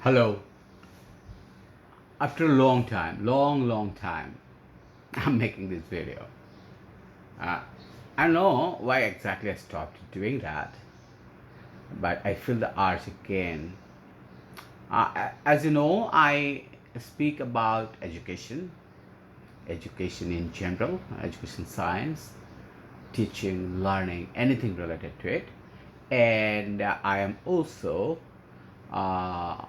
Hello. After a long time, long time, I'm making this video. Uh, I don't know why exactly I stopped doing that, but I feel the urge again. As you know, I speak about education, education in general, education science, teaching, learning, anything related to it. And I am also uh,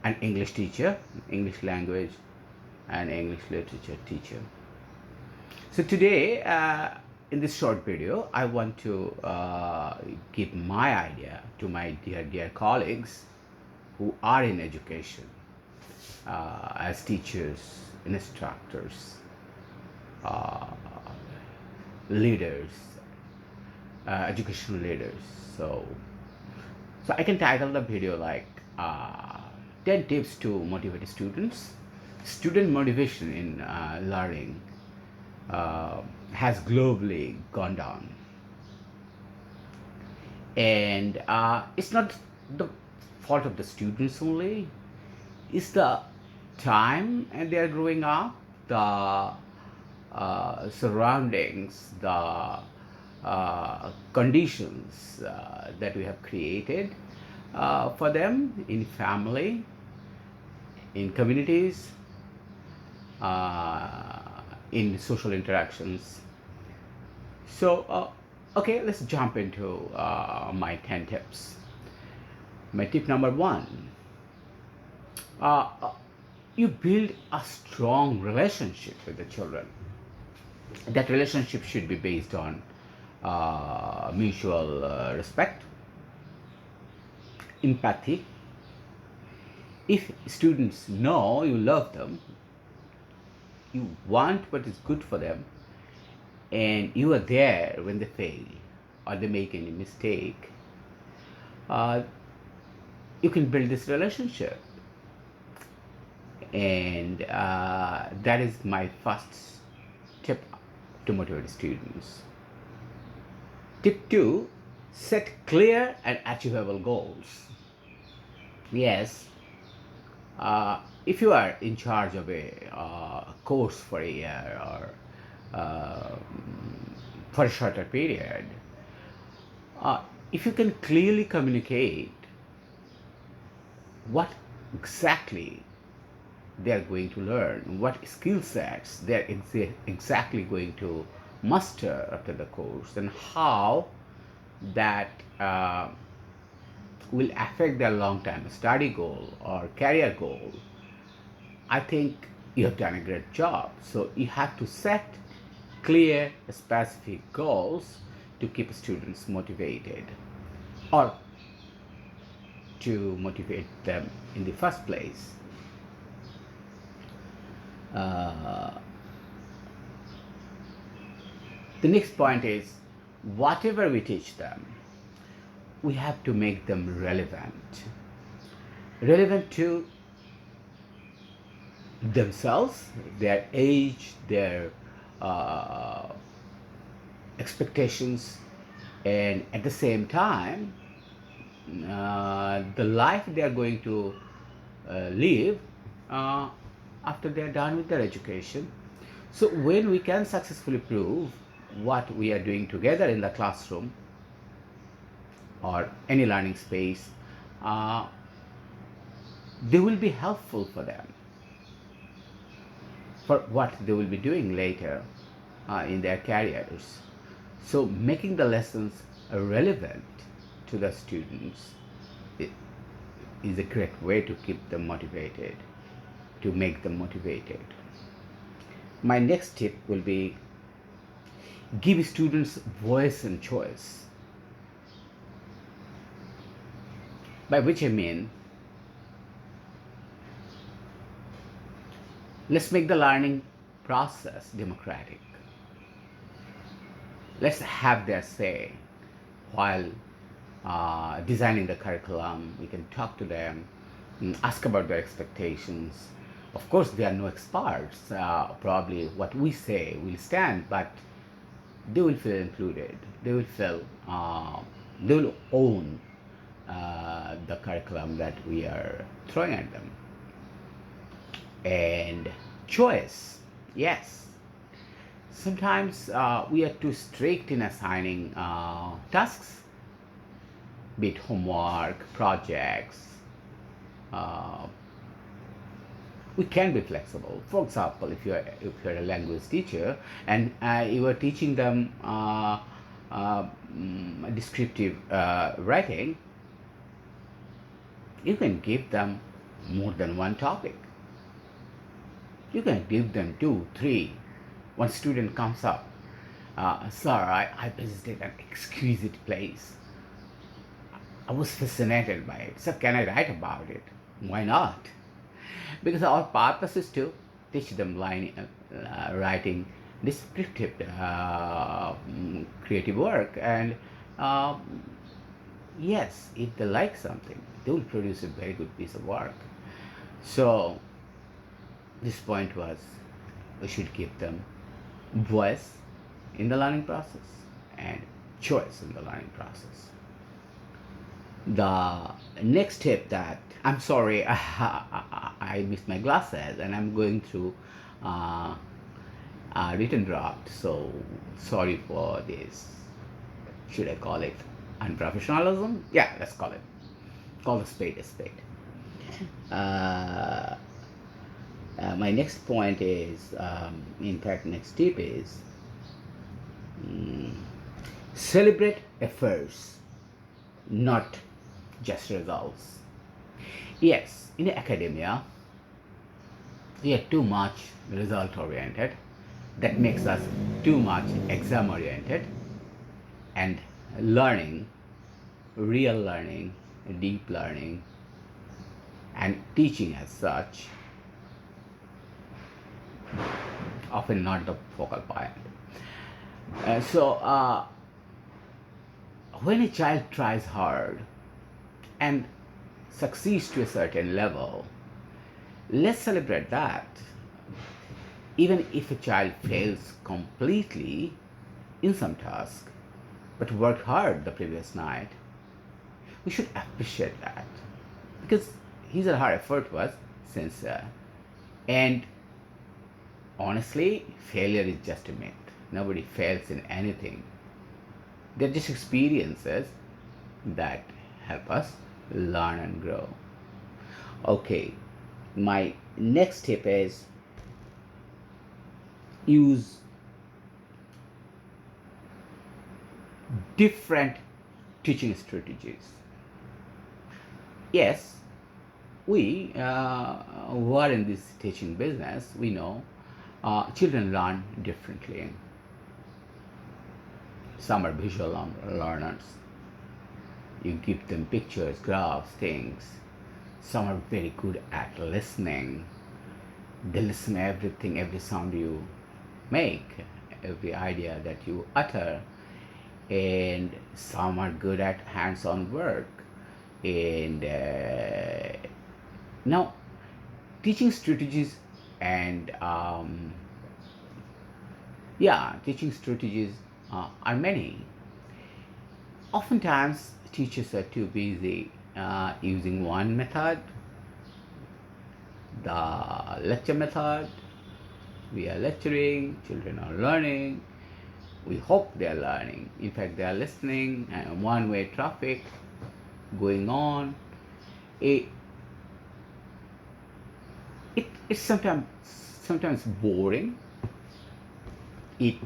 an English teacher, English language and English literature teacher. So today, in this short video, I want to give my idea to my dear colleagues who are in education as teachers, instructors, uh, leaders, educational leaders. So I can title the video like 10 tips to motivate students. Student motivation in learning uh, has globally gone down. And it's not the fault of the students only, it's the time and they are growing up, the surroundings, the conditions that we have created for them in family, in communities, in social interactions. Okay, let's jump into my 10 tips. My tip number one, uh, uh, you build a strong relationship with the children. That relationship should be based on mutual respect, empathy. If students know you love them, you want what is good for them, and you are there when they fail or they make any mistake, uh, you can build this relationship. And that is my first tip to motivate students. Tip two, set clear and achievable goals. Yes, if you are in charge of a course for a year or for a shorter period, if you can clearly communicate what exactly they are going to learn, what skill sets they are exactly going to muster after the course, and how that will affect their long-term study goal or career goal, I think you have done a great job. So you have to set clear, specific goals to keep students motivated or to motivate them in the first place. Uh, the next point is whatever we teach them, we have to make them relevant to themselves, their age, their uh, expectations, and at the same time, the life they are going to live uh, after they are done with their education. So when we can successfully prove what we are doing together in the classroom or any learning space, uh, they will be helpful for them for what they will be doing later in their careers. So making the lessons relevant to the students is a great way to keep them motivated, to make them motivated. My next tip will be give students voice and choice. By which I mean, let's make the learning process democratic. Let's have their say while designing the curriculum. We can talk to them, ask about their expectations. Of course, they are no experts. Probably what we say will stand, but they will feel included. They will feel, they will own the curriculum that we are throwing at them. And choice, yes. Sometimes we are too strict in assigning tasks, be it homework, projects. Uh, we can be flexible. For example, if you're a language teacher and you are teaching them descriptive writing, you can give them more than one topic. You can give them two, three. One student comes up, sir, I visited an exquisite place. I was fascinated by it. Sir, can I write about it? Why not? Because our purpose is to teach them writing descriptive creative work, and uh, yes, if they like something they will produce a very good piece of work. So this point was, we should give them voice in the learning process and choice in the learning process. The next tip that, I'm sorry, I missed my glasses and I'm going through uh, a written draft, so sorry for this. Should I call it unprofessionalism? Yeah, let's call a spade a spade. Uh, my next point is, in fact, next tip is, mm, celebrate efforts, not just results. Yes, in academia, we are too much result oriented. That makes us too much exam oriented, and learning, real learning, deep learning, and teaching as such, often not the focal point. So, when a child tries hard and succeeds to a certain level, let's celebrate that. Even if a child fails completely in some task but worked hard the previous night, we should appreciate that, because his or her effort was sincere. And honestly, failure is just a myth. Nobody fails in anything. They're just experiences that help us learn and grow. Okay, my next tip is, use different teaching strategies. Yes, we who are in this teaching business, we know children learn differently. Some are visual learners. You give them pictures, graphs, things. Some are very good at listening. They listen to everything, every sound you make, every idea that you utter. And some are good at hands-on work. And now, teaching strategies and teaching strategies are many. Oftentimes, teachers are too busy using one method, the lecture method. We are lecturing, children are learning. We hope they are learning. In fact, they are listening, and one-way traffic going on. It, it's sometimes boring. It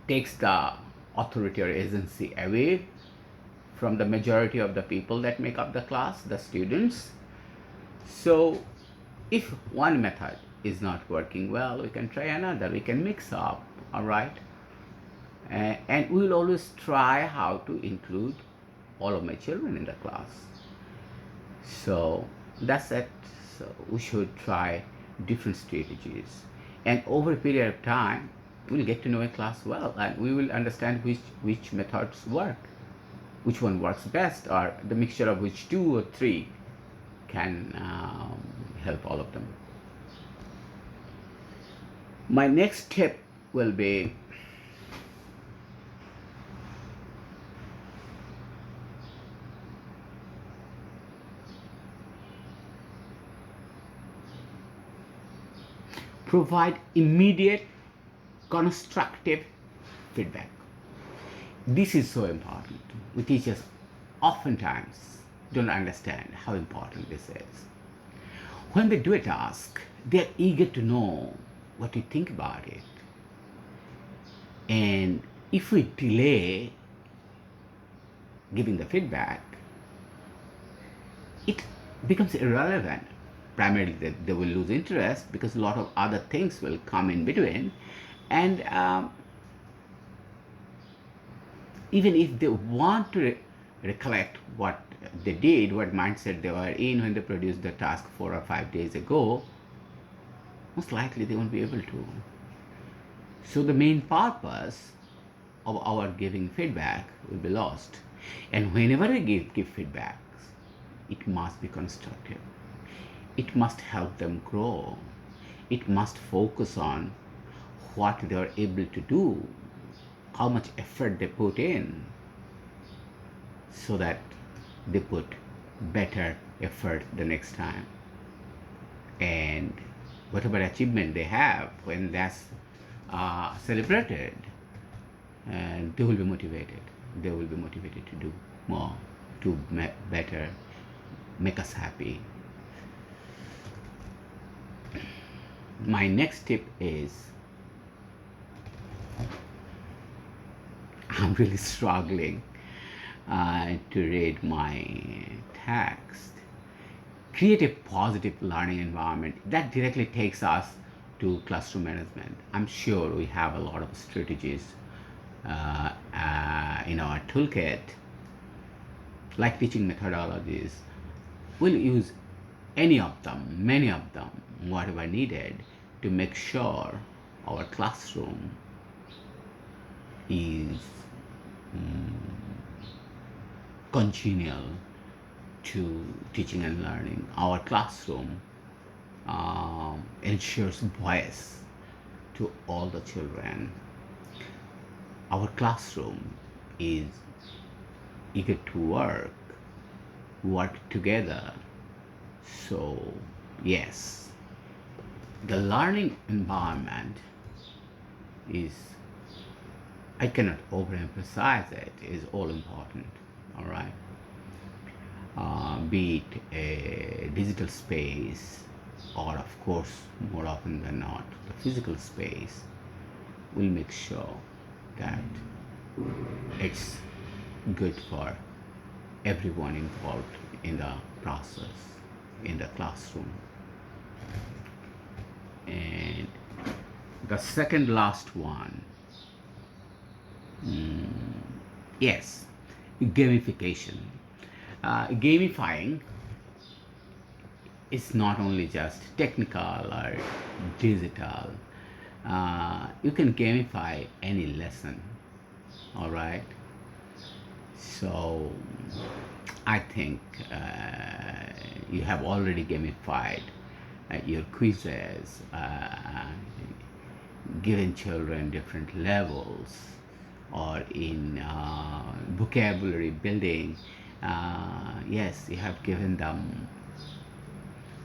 takes the authority or agency away from the majority of the people that make up the class, the students. So if one method is not working well, we can try another, we can mix up, all right? And we will always try how to include all of my children in the class. So that's it. So we should try different strategies, and over a period of time we'll get to know a class well, and we will understand which methods work, which one works best, or the mixture of which two or three can help all of them. My next tip will be, Provide immediate constructive feedback. This is so important. We teachers oftentimes don't understand how important this is. When they do a task, they are eager to know what you think about it. And if we delay giving the feedback, it becomes irrelevant. Primarily, they will lose interest because a lot of other things will come in between. And even if they want to recollect what they did, what mindset they were in when they produced the task 4 or 5 days ago, most likely they won't be able to. So the main purpose of our giving feedback will be lost. And whenever we give feedback, it must be constructive. It must help them grow. It must focus on what they are able to do, how much effort they put in, so that they put better effort the next time. And whatever achievement they have, when that's celebrated, and they will be motivated. They will be motivated to do more, to better, make us happy. My next tip is, I'm really struggling to read my text. Create a positive learning environment. That directly takes us to classroom management. I'm sure we have a lot of strategies in our toolkit, like teaching methodologies. We'll use any of them, many of them, whatever needed, to make sure our classroom is congenial to teaching and learning. Our classroom ensures voice to all the children. Our classroom is eager to work together. So yes, the learning environment is, I cannot overemphasize it, is all important. All right, be it a digital space, or of course more often than not the physical space, will make sure that it's good for everyone involved in the process, in the classroom. And the second last one, yes, gamification. Gamifying is not only just technical or digital. You can gamify any lesson. All right. So I think you have already gamified your quizzes, given children different levels, or in vocabulary building. Yes, you have given them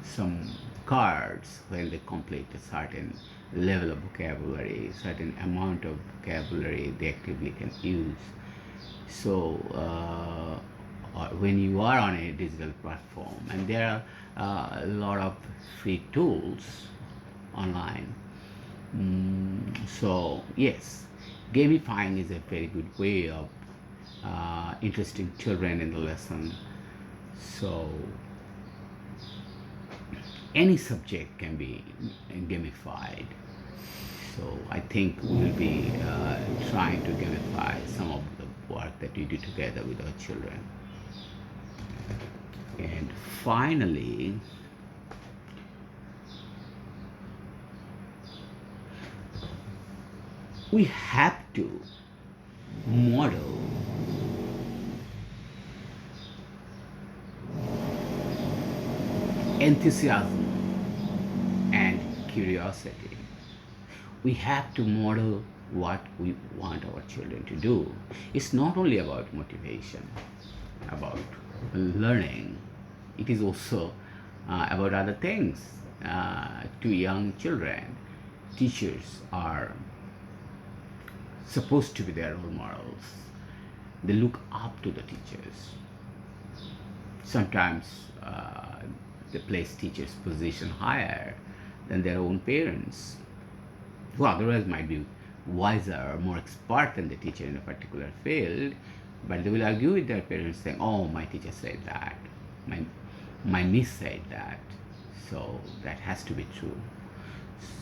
some cards when they complete a certain level of vocabulary, certain amount of vocabulary they actively can use. So when you are on a digital platform, and there are a lot of free tools online, so yes, gamifying is a very good way of interesting children in the lesson. So any subject can be gamified. So I think we'll be trying to gamify some of the work that we do together with our children. And finally, we have to model enthusiasm and curiosity. We have to model what we want our children to do. It's not only about motivation, about learning, it is also about other things to young children. teachers are supposed to be their role models. They look up to the teachers. Sometimes they place teachers' position higher than their own parents, who otherwise might be wiser or more expert than the teacher in a particular field, but they will argue with their parents saying, oh, my teacher said that, my, my miss said that, so that has to be true.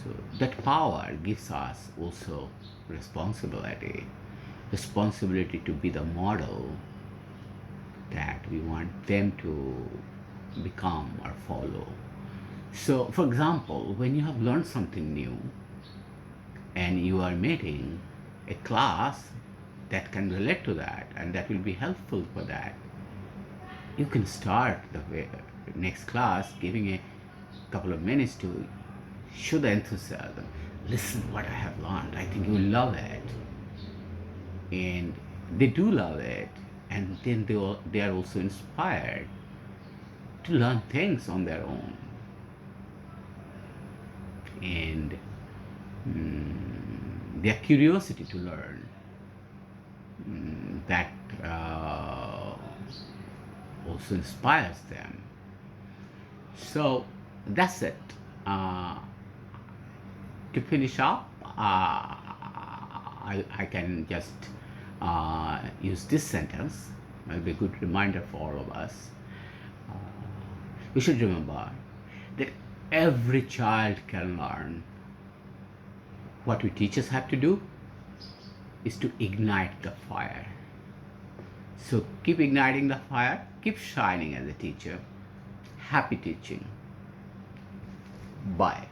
So that power gives us also responsibility, responsibility to be the model that we want them to become or follow. So, for example, when you have learned something new and you are meeting a class that can relate to that and that will be helpful for that, you can start the next class giving a couple of minutes to show the enthusiasm. Listen, what I have learned, I think you will love it. And they do love it, and then they are also inspired to learn things on their own. And their curiosity to learn, that also inspires them. So that's it. To finish up, I can just use this sentence. It'll be a good reminder for all of us. Uh, we should remember that every child can learn. What we teachers have to do is to ignite the fire. So keep igniting the fire, keep shining as a teacher. Happy teaching. Bye.